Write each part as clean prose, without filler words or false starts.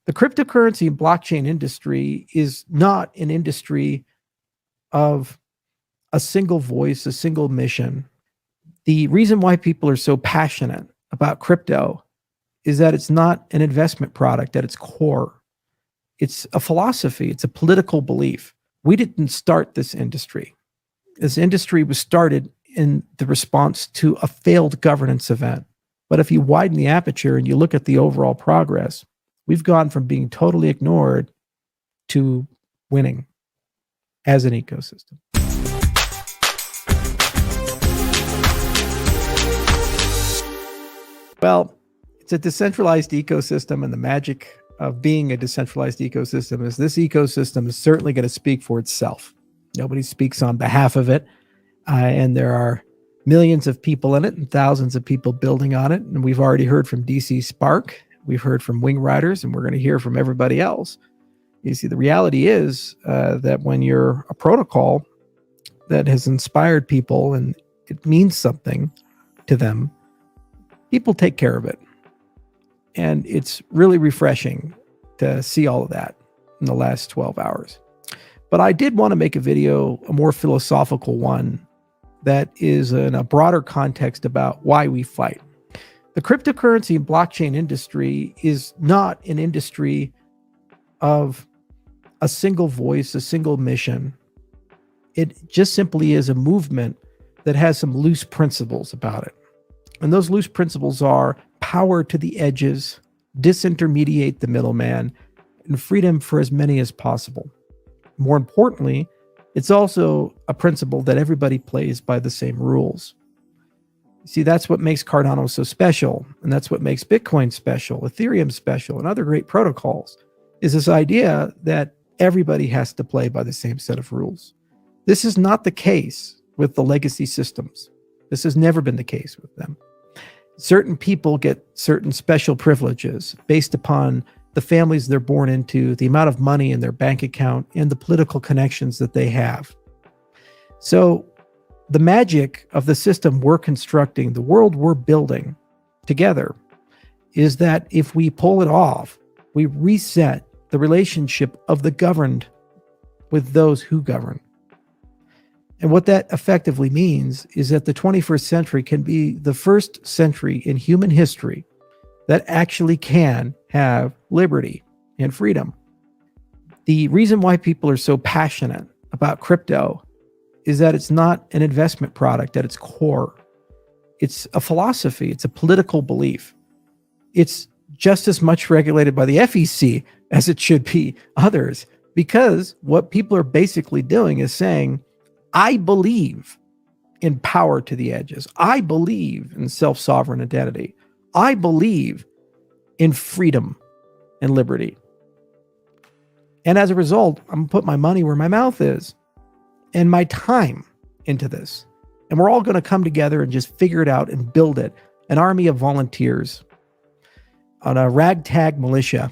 The cryptocurrency and blockchain industry is not an industry of a single voice, a single mission. The reason why people are so passionate about crypto is that it's not an investment product at its core. It's a philosophy, it's a political belief. We didn't start this industry. This industry was started in the response to a failed governance event. But if you widen the aperture and you look at the overall progress, we've gone from being totally ignored to winning as an ecosystem. Well, it's a decentralized ecosystem, and the magic of being a decentralized ecosystem is this ecosystem is certainly going to speak for itself. Nobody speaks on behalf of it, and there are millions of people in it and thousands of people building on it. And we've already heard from DC Spark, we've heard from Wing Riders, and we're going to hear from everybody else. You see, the reality is that when you're a protocol that has inspired people and it means something to them, people take care of it. And it's really refreshing to see all of that in the last 12 hours. But I did want to make a video, a more philosophical one, that is in a broader context about why we fight. The cryptocurrency and blockchain industry is not an industry of a single voice, a single mission. It just simply is a movement that has some loose principles about it. And those loose principles are power to the edges, disintermediate the middleman, and freedom for as many as possible. More importantly, it's also a principle that everybody plays by the same rules. See, that's what makes Cardano so special, and that's what makes Bitcoin special, Ethereum special, and other great protocols, is this idea that everybody has to play by the same set of rules. This is not the case with the legacy systems. This has never been the case with them. Certain people get certain special privileges based upon the families they're born into, the amount of money in their bank account, and the political connections that they have. So the magic of the system we're constructing, the world we're building together, is that if we pull it off, we reset the relationship of the governed with those who govern. And what that effectively means is that the 21st century can be the first century in human history that actually can have liberty and freedom. The reason why people are so passionate about crypto is that it's not an investment product at its core. It's a philosophy, it's a political belief. It's just as much regulated by the FEC as it should be others, because what people are basically doing is saying, I believe in power to the edges. I believe in self-sovereign identity. I believe in freedom and liberty. And as a result, I'm going to put my money where my mouth is and my time into this. And we're all going to come together and just figure it out and build it. An army of volunteers on a ragtag militia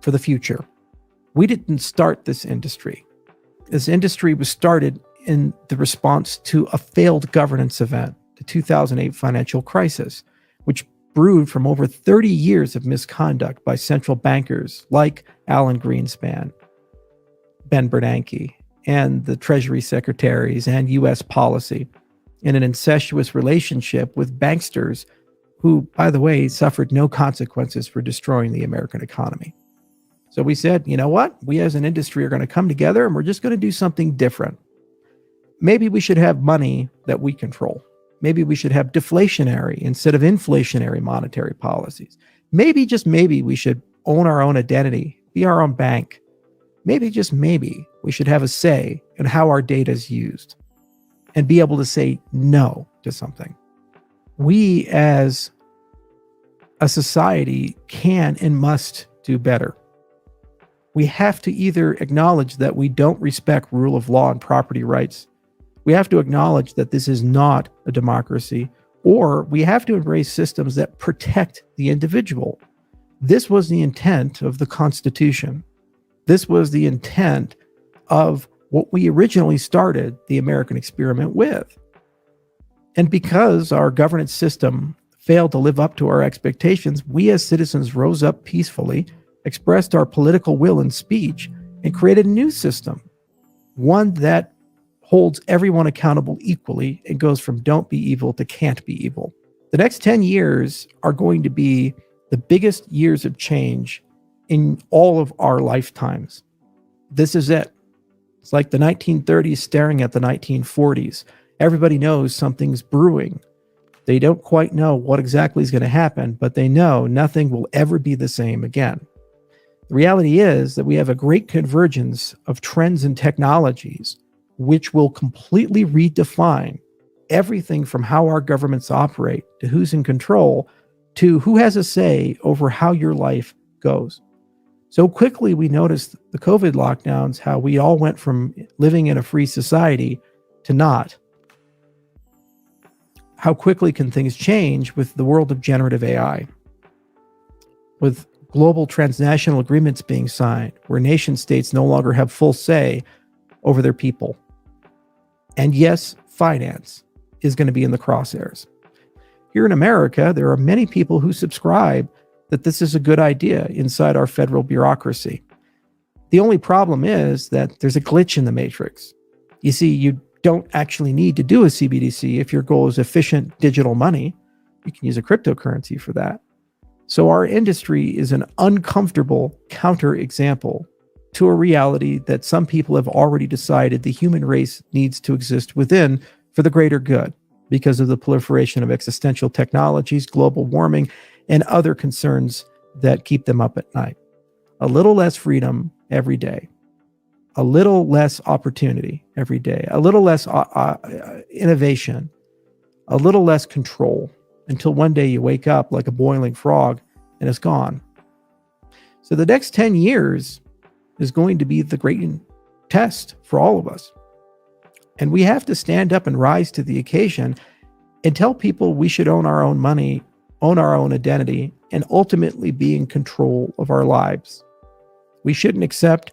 for the future. We didn't start this industry. This industry was started in the response to a failed governance event, the 2008 financial crisis, which brewed from over 30 years of misconduct by central bankers like Alan Greenspan, Ben Bernanke, and the Treasury secretaries and U.S. policy, in an incestuous relationship with banksters who, by the way, suffered no consequences for destroying the American economy. So we said, you know what? We as an industry are going to come together and we're just going to do something different. Maybe we should have money that we control. Maybe we should have deflationary instead of inflationary monetary policies. Maybe, just maybe, we should own our own identity, be our own bank. Maybe, just maybe, we should have a say in how our data is used and be able to say no to something. We as a society can and must do better. We have to either acknowledge that we don't respect rule of law and property rights. We have to acknowledge that this is not a democracy, or we have to embrace systems that protect the individual. This was the intent of the Constitution. This was the intent of what we originally started the American experiment with. And because our governance system failed to live up to our expectations, we as citizens rose up peacefully expressed our political will in speech, and created a new system, one that holds everyone accountable equally and goes from don't be evil to can't be evil. The next 10 years are going to be the biggest years of change in all of our lifetimes. This is it. It's like the 1930s staring at the 1940s. Everybody knows something's brewing. They don't quite know what exactly is going to happen, but they know nothing will ever be the same again. The reality is that we have a great convergence of trends and technologies, which will completely redefine everything from how our governments operate to who's in control to who has a say over how your life goes. So quickly we noticed the COVID lockdowns, how we all went from living in a free society to not. How quickly can things change with the world of generative AI? With global transnational agreements being signed, where nation states no longer have full say over their people. And yes, finance is going to be in the crosshairs. Here in America, there are many people who subscribe that this is a good idea inside our federal bureaucracy. The only problem is that there's a glitch in the matrix. You see, you don't actually need to do a CBDC if your goal is efficient digital money. You can use a cryptocurrency for that. So our industry is an uncomfortable counterexample to a reality that some people have already decided the human race needs to exist within for the greater good because of the proliferation of existential technologies, global warming, and other concerns that keep them up at night. A little less freedom every day, a little less opportunity every day, a little less innovation, a little less control, until one day you wake up like a boiling frog and it's gone. So the next 10 years is going to be the great test for all of us. And we have to stand up and rise to the occasion and tell people we should own our own money, own our own identity, and ultimately be in control of our lives. We shouldn't accept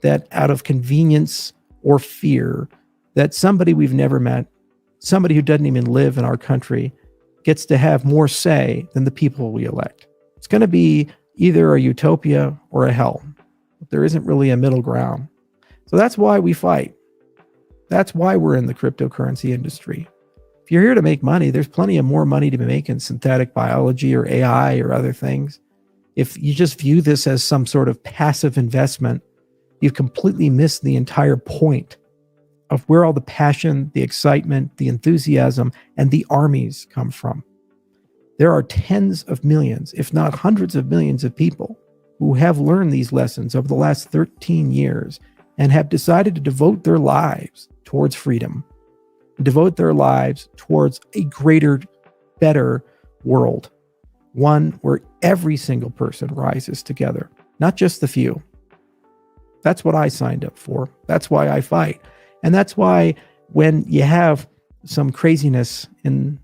that out of convenience or fear that somebody we've never met, somebody who doesn't even live in our country, gets to have more say than the people we elect. It's going to be either a utopia or a hell. There isn't really a middle ground. So that's why we fight. That's why we're in the cryptocurrency industry. If you're here to make money, there's plenty of more money to be making in synthetic biology or AI or other things. If you just view this as some sort of passive investment, you've completely missed the entire point of where all the passion, the excitement, the enthusiasm, and the armies come from. There are tens of millions, if not hundreds of millions of people who have learned these lessons over the last 13 years and have decided to devote their lives towards freedom, devote their lives towards a greater, better world, one where every single person rises together, not just the few. That's what I signed up for. That's why I fight. And that's why when you have some craziness in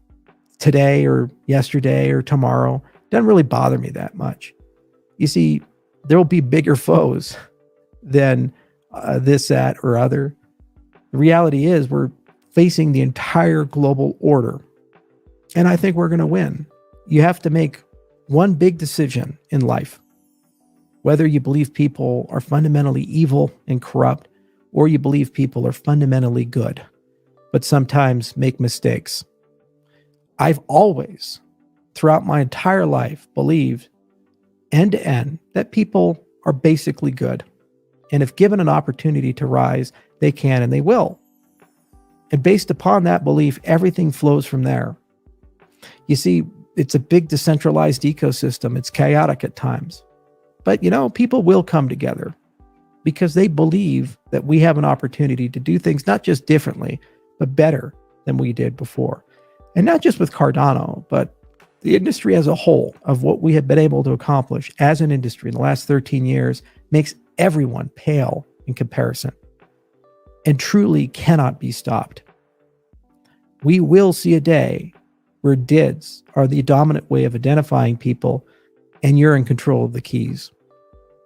today or yesterday or tomorrow, it doesn't really bother me that much. You see, there will be bigger foes than this, that, or other. The reality is we're facing the entire global order. And I think we're going to win. You have to make one big decision in life. Whether you believe people are fundamentally evil and corrupt, or you believe people are fundamentally good, but sometimes make mistakes. I've always, throughout my entire life, believed end to end that people are basically good. And if given an opportunity to rise, they can and they will. And based upon that belief, everything flows from there. You see, it's a big decentralized ecosystem. It's chaotic at times. But, people will come together because they believe that we have an opportunity to do things not just differently, but better than we did before. And not just with Cardano, but the industry as a whole of what we have been able to accomplish as an industry in the last 13 years makes everyone pale in comparison and truly cannot be stopped. We will see a day where DIDs are the dominant way of identifying people and you're in control of the keys,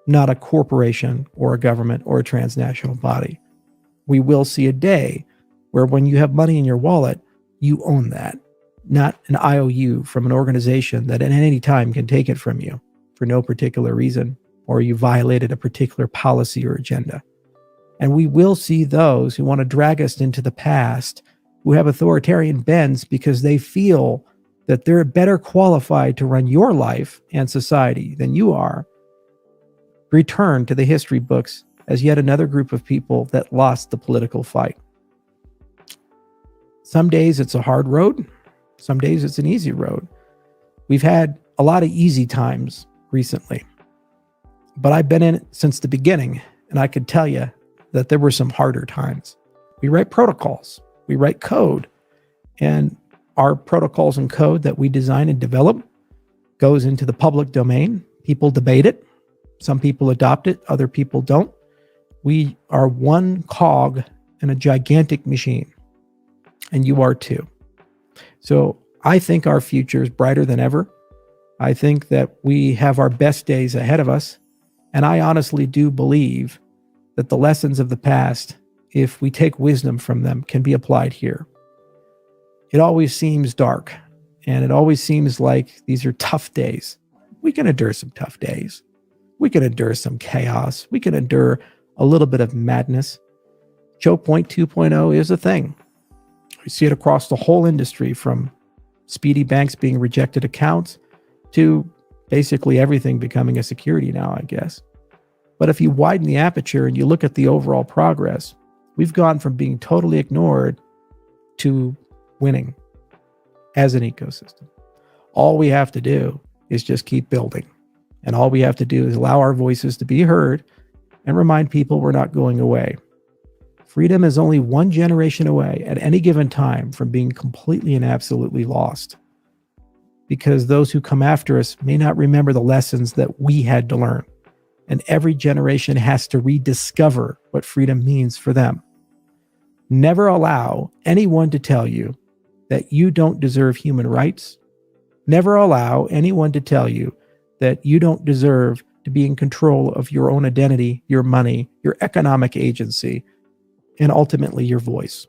not a corporation or a government or a transnational body. We will see a day where when you have money in your wallet, you own that, not an IOU from an organization that at any time can take it from you for no particular reason or you violated a particular policy or agenda. And we will see those who want to drag us into the past, who have authoritarian bends because they feel that they're better qualified to run your life and society than you are, return to the history books as yet another group of people that lost the political fight. Some days it's a hard road. Some days it's an easy road. We've had a lot of easy times recently, but I've been in it since the beginning, and I could tell you that there were some harder times. We write protocols, we write code, and our protocols and code that we design and develop goes into the public domain. People debate it. Some people adopt it, other people don't. We are one cog in a gigantic machine, and you are too. So I think our future is brighter than ever. I think that we have our best days ahead of us. And I honestly do believe that the lessons of the past, if we take wisdom from them, can be applied here. It always seems dark, and it always seems like these are tough days. We can endure some tough days. We can endure some chaos. We can endure a little bit of madness. Choke point 2.0 is a thing. We see it across the whole industry, from speedy banks being rejected accounts to basically everything becoming a security now, I guess. But if you widen the aperture and you look at the overall progress, we've gone from being totally ignored to winning as an ecosystem. All we have to do is just keep building. And all we have to do is allow our voices to be heard and remind people we're not going away. Freedom is only one generation away at any given time from being completely and absolutely lost, because those who come after us may not remember the lessons that we had to learn. And every generation has to rediscover what freedom means for them. Never allow anyone to tell you that you don't deserve human rights. Never allow anyone to tell you that you don't deserve to be in control of your own identity, your money, your economic agency, and ultimately your voice.